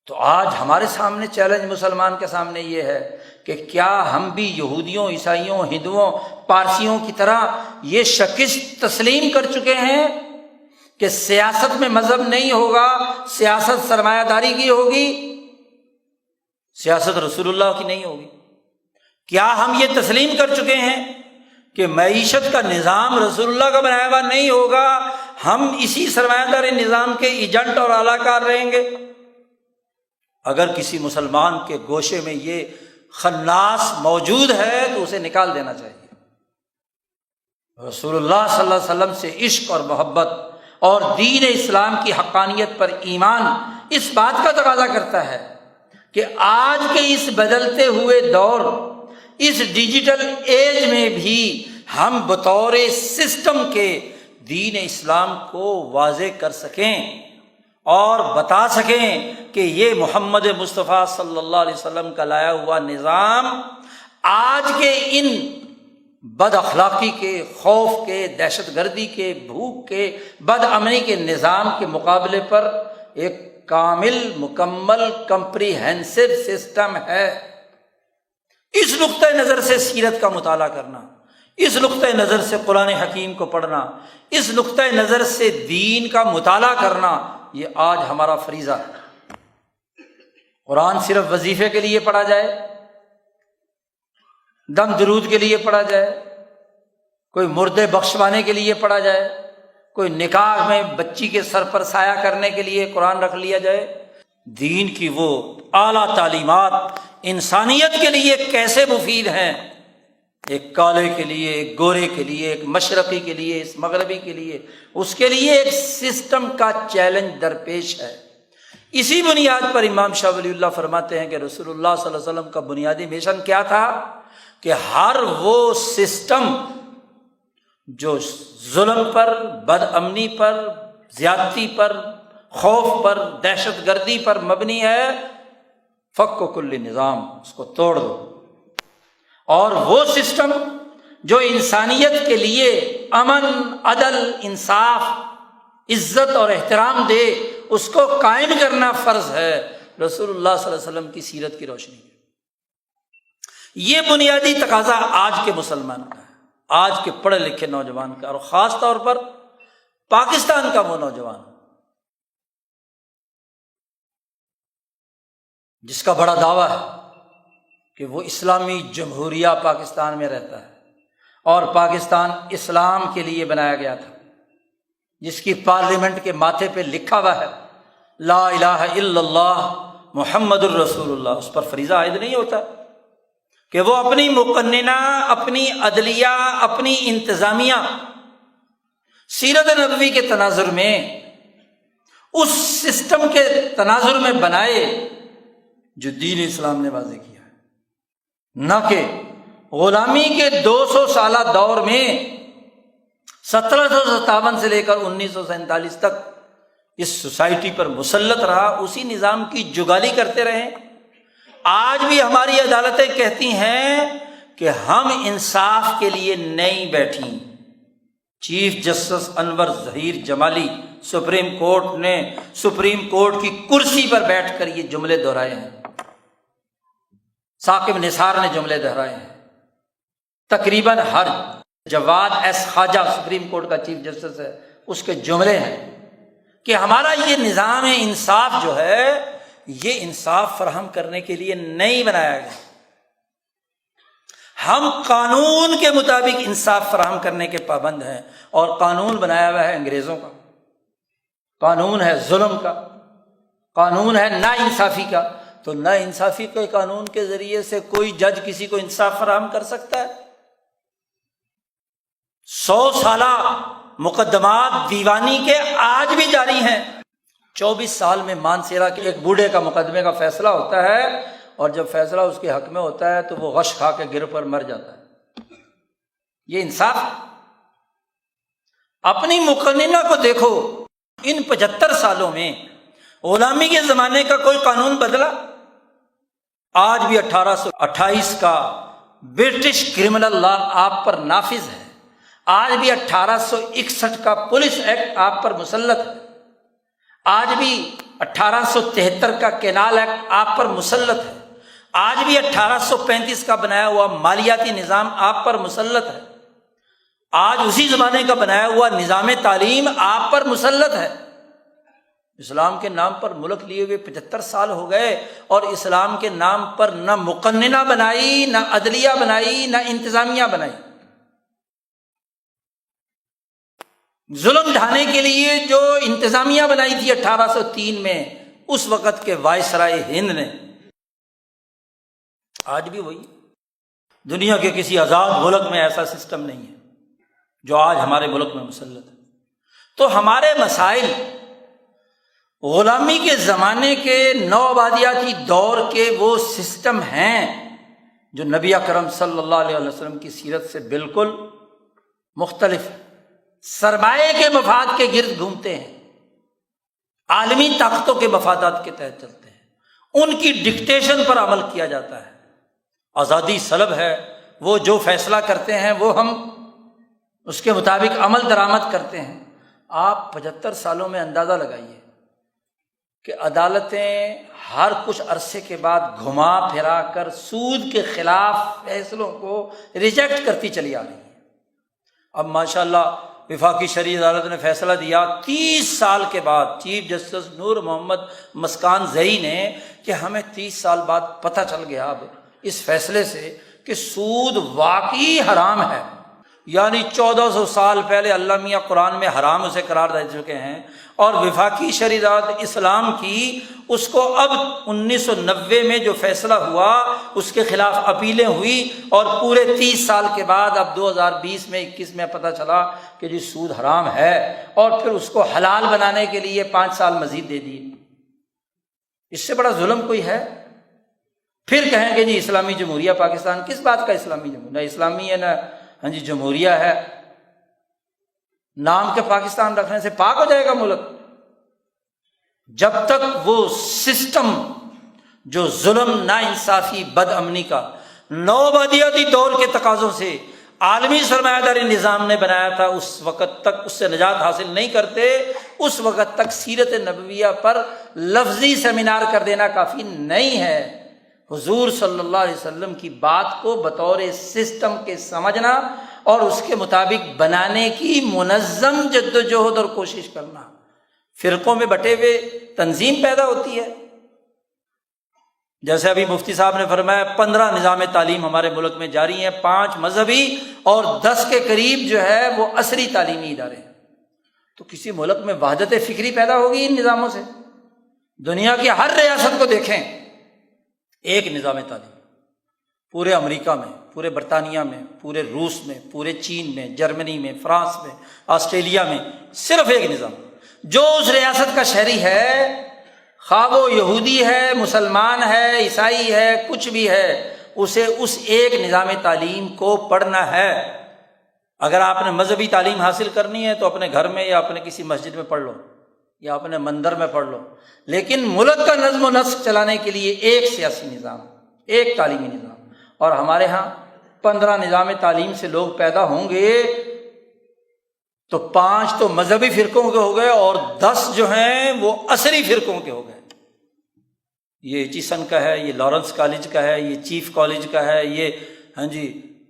تو آج ہمارے سامنے چیلنج مسلمان کے سامنے یہ ہے کہ کیا ہم بھی یہودیوں، عیسائیوں، ہندوؤں، پارسیوں کی طرح یہ شکست تسلیم کر چکے ہیں کہ سیاست میں مذہب نہیں ہوگا، سیاست سرمایہ داری کی ہوگی، سیاست رسول اللہ کی نہیں ہوگی؟ کیا ہم یہ تسلیم کر چکے ہیں کہ معیشت کا نظام رسول اللہ کا بنایا ہوا نہیں ہوگا، ہم اسی سرمایہ داری نظام کے ایجنٹ اور اعلی کار رہیں گے؟ اگر کسی مسلمان کے گوشے میں یہ خناس موجود ہے تو اسے نکال دینا چاہیے۔ رسول اللہ صلی اللہ علیہ وسلم سے عشق اور محبت اور دین اسلام کی حقانیت پر ایمان اس بات کا تقاضا کرتا ہے کہ آج کے اس بدلتے ہوئے دور، اس ڈیجیٹل ایج میں بھی ہم بطور سسٹم کے دین اسلام کو واضح کر سکیں اور بتا سکیں کہ یہ محمد مصطفیٰ صلی اللہ علیہ وسلم کا لایا ہوا نظام آج کے ان بد اخلاقی کے، خوف کے، دہشت گردی کے، بھوک کے، بد امنی کے نظام کے مقابلے پر ایک کامل، مکمل، کمپریہنسو سسٹم ہے۔ اس نقطۂ نظر سے سیرت کا مطالعہ کرنا، اس نقطۂ نظر سے قرآن حکیم کو پڑھنا، اس نقطۂ نظر سے دین کا مطالعہ کرنا، یہ آج ہمارا فریضہ ہے۔ قرآن صرف وظیفے کے لیے پڑھا جائے، دم درود کے لیے پڑھا جائے، کوئی مردے بخشوانے کے لیے پڑھا جائے، کوئی نکاح میں بچی کے سر پر سایہ کرنے کے لیے قرآن رکھ لیا جائے، دین کی وہ اعلیٰ تعلیمات انسانیت کے لیے کیسے مفید ہیں، ایک کالے کے لیے، ایک گورے کے لیے، ایک مشرقی کے لیے، اس مغربی کے لیے، اس کے لیے ایک سسٹم کا چیلنج درپیش ہے۔ اسی بنیاد پر امام شاہ ولی اللہ فرماتے ہیں کہ رسول اللہ صلی اللہ علیہ وسلم کا بنیادی مشن کیا تھا کہ ہر وہ سسٹم جو ظلم پر، بد امنی پر، زیادتی پر، خوف پر، دہشت گردی پر مبنی ہے، فک و کل نظام، اس کو توڑ دو، اور وہ سسٹم جو انسانیت کے لیے امن، عدل، انصاف، عزت اور احترام دے، اس کو قائم کرنا فرض ہے رسول اللہ صلی اللہ علیہ وسلم کی سیرت کی روشنی میں۔ یہ بنیادی تقاضا آج کے مسلمان کا ہے، آج کے پڑھے لکھے نوجوان کا، اور خاص طور پر پاکستان کا وہ نوجوان جس کا بڑا دعویٰ ہے کہ وہ اسلامی جمہوریہ پاکستان میں رہتا ہے اور پاکستان اسلام کے لیے بنایا گیا تھا، جس کی پارلیمنٹ کے ماتھے پہ لکھا ہوا ہے لا الہ الا اللہ محمد الرسول اللہ، اس پر فریضہ عائد نہیں ہوتا کہ وہ اپنی مقننہ، اپنی عدلیہ، اپنی انتظامیہ سیرت نبوی کے تناظر میں، اس سسٹم کے تناظر میں بنائے جو دین اسلام نے واضح کیا ہے، نہ کہ غلامی کے 200 سالہ دور میں 1757 سے لے کر 1947 تک اس سوسائٹی پر مسلط رہا، اسی نظام کی جگالی کرتے رہے۔ آج بھی ہماری عدالتیں کہتی ہیں کہ ہم انصاف کے لیے نہیں بیٹھیں۔ چیف جسٹس انور ظہیر جمالی سپریم کورٹ نے سپریم کورٹ کی کرسی پر بیٹھ کر یہ جملے دہرائے ہیں، ثاقب نثار نے جملے دہرائے ہیں، تقریباً ہر جواد ایس خواجہ سپریم کورٹ کا چیف جسٹس ہے، اس کے جملے ہیں کہ ہمارا یہ نظام انصاف جو ہے یہ انصاف فراہم کرنے کے لیے نہیں بنایا گیا، ہم قانون کے مطابق انصاف فراہم کرنے کے پابند ہیں، اور قانون بنایا ہوا ہے انگریزوں کا، قانون ہے ظلم کا، قانون ہے نا انصافی کا۔ تو نا انصافی کے قانون کے ذریعے سے کوئی جج کسی کو انصاف فراہم کر سکتا ہے؟ 100 سالہ مقدمات دیوانی کے آج بھی جاری ہیں۔ 24 سال میں مانسیرا کے ایک بوڑھے کا مقدمے کا فیصلہ ہوتا ہے، اور جب فیصلہ اس کے حق میں ہوتا ہے تو وہ غش کھا کے گر پر مر جاتا ہے۔ یہ انصاف؟ اپنی مقننہ کو دیکھو، ان 75 سالوں میں غلامی کے زمانے کا کوئی قانون بدلا؟ آج بھی 1828 کا برٹش کرمنل لا آپ پر نافذ ہے، آج بھی 1861 کا پولیس ایکٹ آپ پر مسلط ہے، آج بھی 1873 کا کینال ایکٹ آپ پر مسلط ہے، آج بھی 1835 کا بنایا ہوا مالیاتی نظام آپ پر مسلط ہے، آج اسی زمانے کا بنایا ہوا نظام تعلیم آپ پر مسلط ہے۔ اسلام کے نام پر ملک لیے ہوئے 75 سال ہو گئے، اور اسلام کے نام پر نہ مقننہ بنائی، نہ عدلیہ بنائی، نہ انتظامیہ بنائی۔ ظلم ڈھانے کے لیے جو انتظامیہ بنائی تھی 1803 میں، اس وقت کے وائسرائے ہند نے، آج بھی وہی۔ دنیا کے کسی آزاد ملک میں ایسا سسٹم نہیں ہے جو آج ہمارے ملک میں مسلط ہے۔ تو ہمارے مسائل غلامی کے زمانے کے نوآبادیاتی دور کے وہ سسٹم ہیں جو نبی اکرم صلی اللہ علیہ وسلم کی سیرت سے بالکل مختلف ہیں، سرمایہ کے مفاد کے گرد گھومتے ہیں، عالمی طاقتوں کے مفادات کے تحت چلتے ہیں، ان کی ڈکٹیشن پر عمل کیا جاتا ہے۔ آزادی سلب ہے، وہ جو فیصلہ کرتے ہیں وہ ہم اس کے مطابق عمل درآمد کرتے ہیں۔ آپ 75 سالوں میں اندازہ لگائیے کہ عدالتیں ہر کچھ عرصے کے بعد گھما پھرا کر سود کے خلاف فیصلوں کو ریجیکٹ کرتی چلی آ رہی ہیں۔ اب ماشاءاللہ وفاقی شرعی عدالت نے فیصلہ دیا 30 سال کے بعد، چیف جسٹس نور محمد مسکان زئی نے، کہ ہمیں 30 سال بعد پتہ چل گیا اب اس فیصلے سے کہ سود واقعی حرام ہے، یعنی 1400 سال پہلے اللہ میاں قرآن میں حرام اسے قرار دے چکے ہیں، اور وفاقی شرعی عدالت اسلام کی اس کو اب 1990 میں جو فیصلہ ہوا اس کے خلاف اپیلیں ہوئی، اور پورے 30 سال کے بعد اب 2020 میں 21 میں پتہ چلا کہ جی سود حرام ہے، اور پھر اس کو حلال بنانے کے لیے 5 سال مزید دے دیے۔ اس سے بڑا ظلم کوئی ہے؟ پھر کہیں گے جی اسلامی جمہوریہ پاکستان، کس بات کا اسلامی جمہوریہ؟ نہ اسلامی ہے نہ جمہوریہ ہے، نام کے پاکستان رکھنے سے پاک ہو جائے گا ملک؟ جب تک وہ سسٹم جو ظلم، ناانصافی، بد امنی کا نوآبادیاتی دور کے تقاضوں سے عالمی سرمایہ داری نظام نے بنایا تھا، اس وقت تک اس سے نجات حاصل نہیں کرتے، اس وقت تک سیرت نبویہ پر لفظی سیمینار کر دینا کافی نہیں ہے۔ حضور صلی اللہ علیہ وسلم کی بات کو بطور سسٹم کے سمجھنا اور اس کے مطابق بنانے کی منظم جد و جہد اور کوشش کرنا۔ فرقوں میں بٹے ہوئے تنظیم پیدا ہوتی ہے، جیسے ابھی مفتی صاحب نے فرمایا 15 نظام تعلیم ہمارے ملک میں جاری ہیں، 5 مذہبی اور 10 کے قریب جو ہے وہ عصری تعلیمی ادارے ہیں۔ تو کسی ملک میں وحدت فکری پیدا ہوگی ان نظاموں سے؟ دنیا کی ہر ریاست کو دیکھیں، ایک نظام تعلیم، پورے امریکہ میں، پورے برطانیہ میں، پورے روس میں، پورے چین میں، جرمنی میں، فرانس میں، آسٹریلیا میں، صرف ایک نظام۔ جو اس ریاست کا شہری ہے، خواہ وہ یہودی ہے، مسلمان ہے، عیسائی ہے، کچھ بھی ہے، اسے اس ایک نظام تعلیم کو پڑھنا ہے۔ اگر آپ نے مذہبی تعلیم حاصل کرنی ہے تو اپنے گھر میں یا اپنے کسی مسجد میں پڑھ لو یا اپنے مندر میں پڑھ لو، لیکن ملک کا نظم و نسق چلانے کے لیے ایک سیاسی نظام، ایک تعلیمی نظام۔ اور ہمارے ہاں 15 نظام تعلیم سے لوگ پیدا ہوں گے تو 5 تو مذہبی فرقوں کے ہو گئے اور 10 جو ہیں وہ عصری فرقوں کے ہو گئے۔ یہ ایچیسن کا ہے، یہ لارنس کالج کا ہے، یہ چیف کالج کا ہے، یہ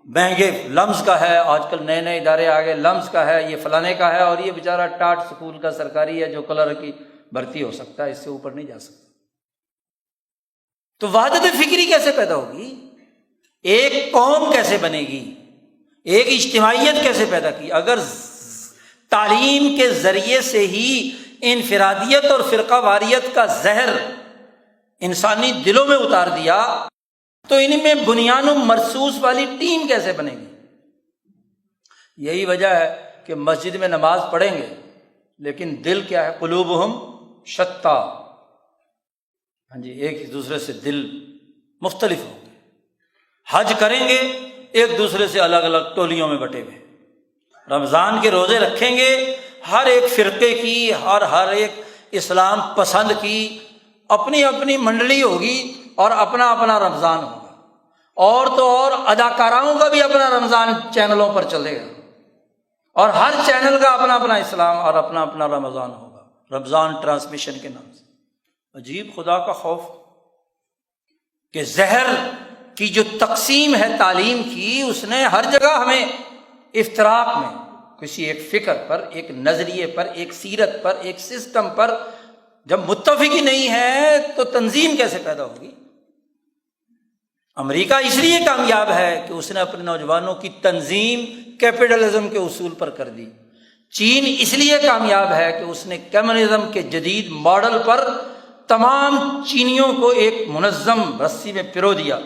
مہنگے لمز کا ہے، آج کل نئے نئے ادارے آ گئے، لمز کا ہے، یہ فلانے کا ہے، اور یہ بیچارہ ٹاٹ سکول کا سرکاری ہے جو کلر کی بھرتی ہو سکتا ہے، اس سے اوپر نہیں جا سکتا۔ تو وحدت فکری کیسے پیدا ہوگی؟ ایک قوم کیسے بنے گی؟ ایک اجتماعیت کیسے پیدا کی؟ اگر تعلیم کے ذریعے سے ہی انفرادیت اور فرقہ واریت کا زہر انسانی دلوں میں اتار دیا تو ان میں بنیان و مرصوص والی ٹیم کیسے بنے گی؟ یہی وجہ ہے کہ مسجد میں نماز پڑھیں گے لیکن دل کیا ہے؟ قلوبہم شتیٰ، ایک دوسرے سے دل مختلف ہوں گے۔ حج کریں گے ایک دوسرے سے الگ الگ ٹولیوں میں بٹے ہوئے، رمضان کے روزے رکھیں گے، ہر ایک فرقے کی، ہر ایک اسلام پسند کی اپنی اپنی منڈلی ہوگی اور اپنا اپنا رمضان ہوگا، اور تو اور اداکاراؤں کا بھی اپنا رمضان چینلوں پر چلے گا، اور ہر چینل کا اپنا اپنا اسلام اور اپنا اپنا رمضان ہوگا۔ رمضان ٹرانسمیشن کے نام سے۔ عجیب خدا کا خوف کہ زہر کی جو تقسیم ہے تعلیم کی، اس نے ہر جگہ ہمیں افتراق میں کسی ایک فکر پر، ایک نظریے پر، ایک سیرت پر، ایک سسٹم پر جب متفق ہی نہیں ہے تو تنظیم کیسے پیدا ہوگی؟ امریکہ اس لیے کامیاب ہے کہ اس نے اپنے نوجوانوں کی تنظیم کیپٹلزم کے اصول پر کر دی۔ چین اس لیے کامیاب ہے کہ اس نے کمیونزم کے جدید ماڈل پر تمام چینیوں کو ایک منظم رسی میں پرو دیا۔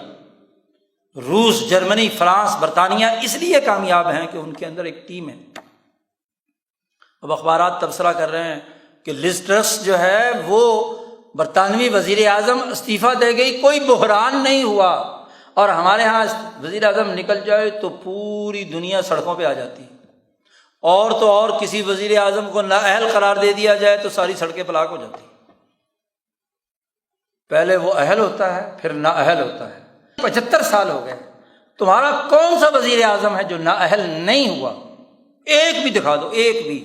روس، جرمنی، فرانس، برطانیہ اس لیے کامیاب ہیں کہ ان کے اندر ایک ٹیم ہے۔ اب اخبارات تبصرہ کر رہے ہیں کہ لز ٹرس جو ہے وہ برطانوی وزیر اعظم استعفیٰ دے گئی، کوئی بحران نہیں ہوا، اور ہمارے ہاں وزیر اعظم نکل جائے تو پوری دنیا سڑکوں پہ آ جاتی ہے، اور تو اور کسی وزیر اعظم کو نااہل قرار دے دیا جائے تو ساری سڑکیں بلاک ہو جاتی ہیں۔ پہلے وہ اہل ہوتا ہے، پھر نااہل ہوتا ہے۔ 75 سال ہو گئے، تمہارا کون سا وزیر اعظم ہے جو نااہل نہیں ہوا؟ ایک بھی دکھا دو، ایک بھی۔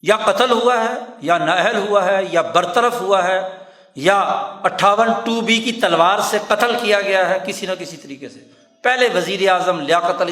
یا قتل ہوا ہے، یا نااہل ہوا ہے، یا برطرف ہوا ہے، یا 58 2B کی تلوار سے قتل کیا گیا ہے کسی نہ کسی طریقے سے۔ پہلے وزیر اعظم لیاقت علی